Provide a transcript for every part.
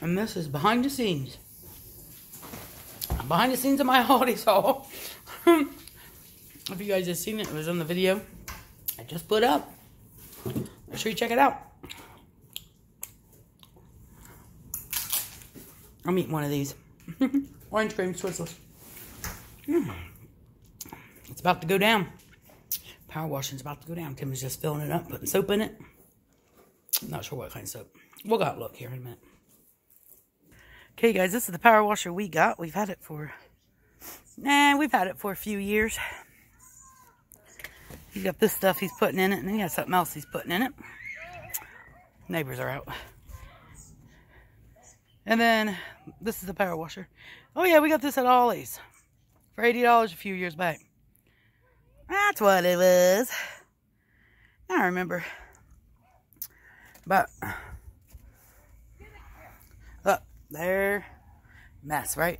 And this is behind the scenes. Behind the scenes of my Aldi's haul. If you guys have seen it, it was on the video I just put up. Make sure you check it out. I'm eating one of these. Orange cream Twizzlers. It's about to go down. Power washing's about to go down. Tim is just filling it up, putting soap in it. I'm not sure what kind of soap. We'll go look here in a minute. Okay, guys, this is the power washer we got. We've had it for a few years. He's got this stuff he's putting in it, and then he got something else he's putting in it. Neighbors are out. And then this is the power washer. Oh yeah, we got this at Ollie's for $80 a few years back. That's what it was. I remember. But up there, mess, right?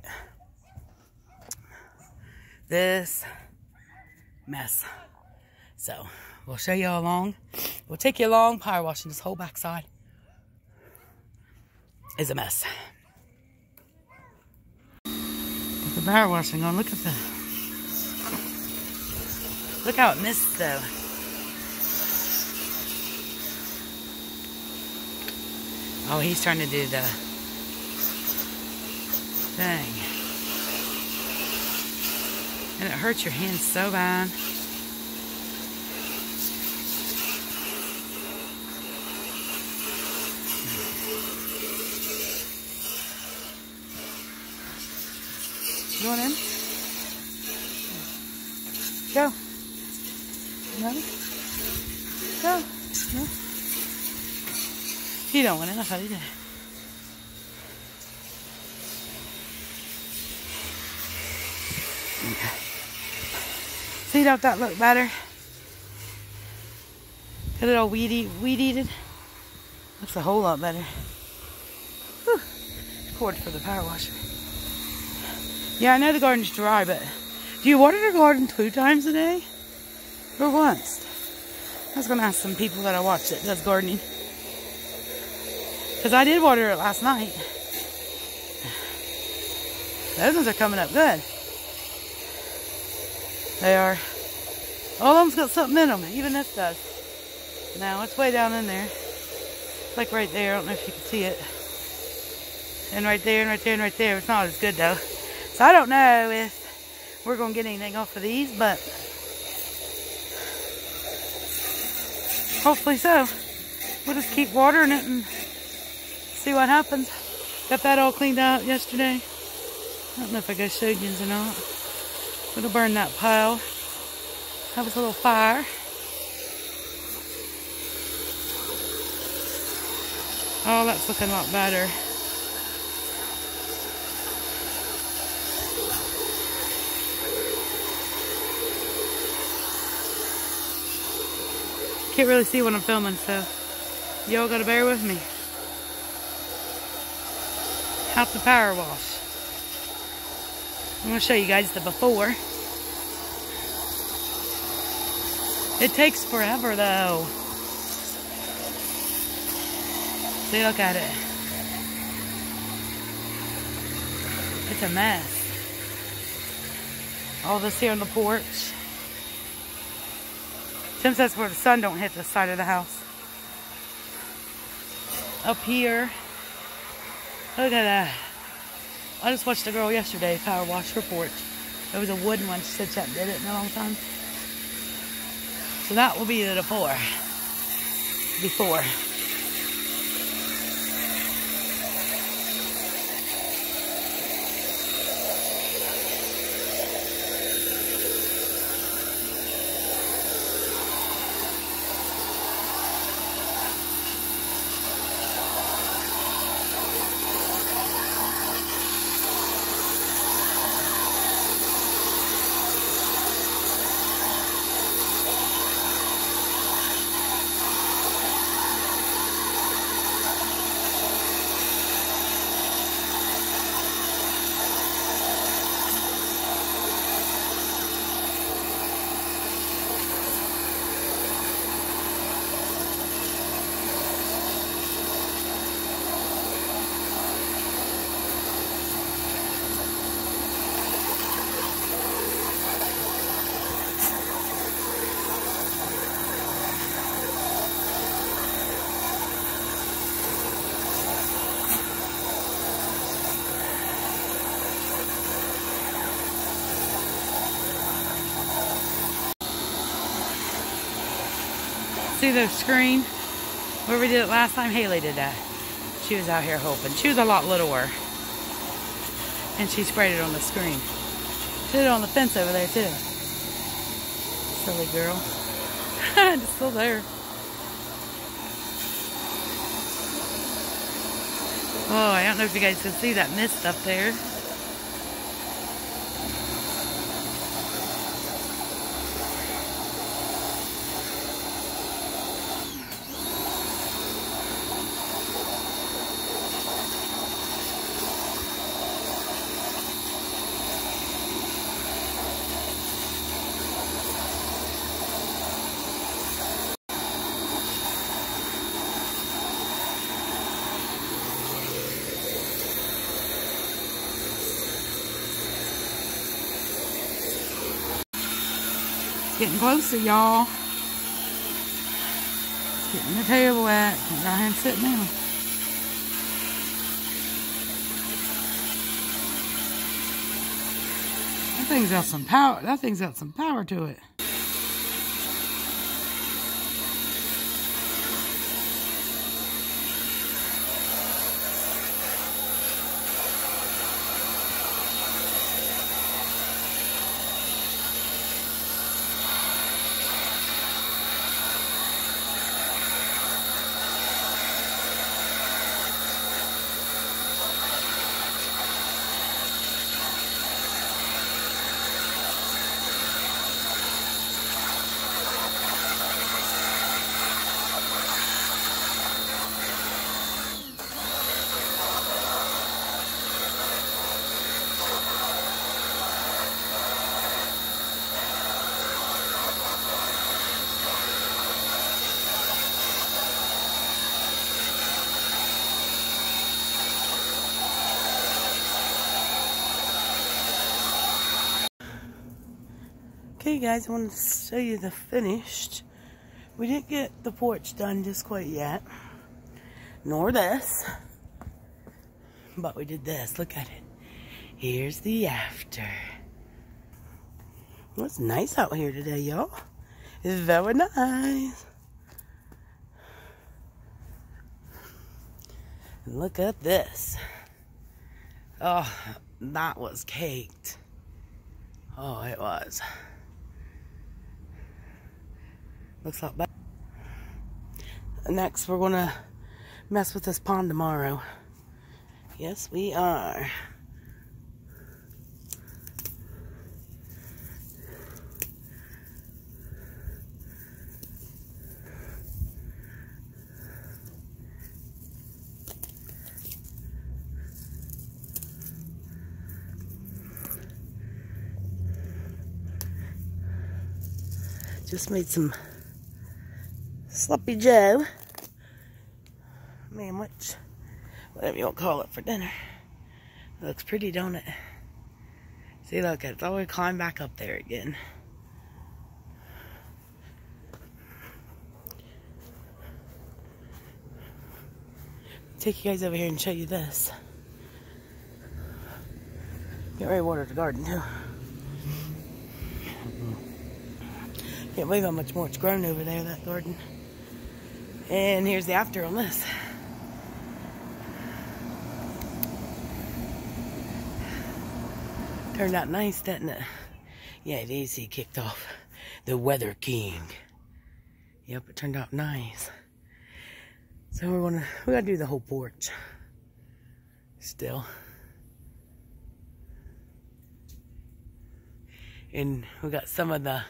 This mess. So we'll show you along. We'll take you along power washing. This whole backside is a mess. Get the power washing on. Look at that. Look how it missed though. Oh, he's trying to do the thing. And it hurts your hands so bad. You want in? Go. No? Go. No? You don't want in, I thought you did. Okay. See, don't that look better? Got it all weed-eated. Looks a whole lot better. Whew. Cord for the power washer. Yeah, I know the garden's dry, but do you water the garden 2 times a day? Or once? I was going to ask some people that I watch that does gardening. Because I did water it last night. Those ones are coming up good. They are. All of them's got something in them. Even this does. Now, it's way down in there. Like right there. I don't know if you can see it. And right there, and right there, and right there. It's not as good, though. So I don't know if we're going to get anything off of these, but hopefully so. We'll just keep watering it and see what happens. Got that all cleaned out yesterday. I don't know if I got showed you or not. It'll burn that pile. Have us a little fire. Oh, that's looking a lot better. Can't really see what I'm filming, so y'all gotta bear with me. How's the power wash? I'm gonna show you guys the before. It takes forever though. See, look at it. It's a mess. All this here on the porch. Tim says where the sun don't hit the side of the house. Up here. Look at that. I just watched a girl yesterday power wash her porch. It was a wooden one. She said she hadn't did it in a long time. So that will be the before. See the screen where we did it last time? Haley did that. She was out here hoping. She was a lot littler. And she sprayed it on the screen. She did it on the fence over there too. Silly girl. It's still there. Oh, I don't know if you guys can see that mist up there. Getting closer, y'all. Getting the table wet. Go ahead and sit down. That thing's got some power. That thing's got some power to it. Okay guys, I wanted to show you the finished. We didn't get the porch done just quite yet. Nor this. But we did this. Look at it. Here's the after. It's nice out here today, y'all. It's very nice. And look at this. Oh, that was caked. Oh, it was. Looks like that. Next, we're gonna mess with this pond tomorrow. Yes, we are. Just made some Sloppy Joe. Man, whatever you want to call it for dinner. It looks pretty, don't it? See, look, it's always climb back up there again. Take you guys over here and show you this. Get ready to water the garden too. Can't believe how much more it's grown over there, that garden. And here's the after on this. Turned out nice, didn't it? Yeah, the AC kicked off. The Weather King. Yep, it turned out nice. So we gotta do the whole porch. Still. And we got some of the,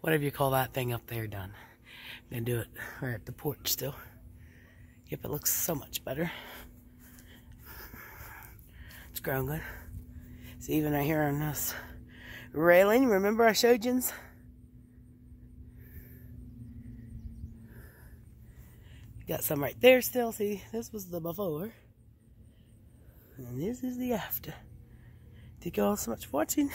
whatever you call that thing up there, done. I'm gonna do it right at the porch still. Yep, it looks so much better. It's growing good. See, even right here on this railing, remember I showed you? Got some right there still. See, this was the before. And this is the after. Thank you all so much for watching.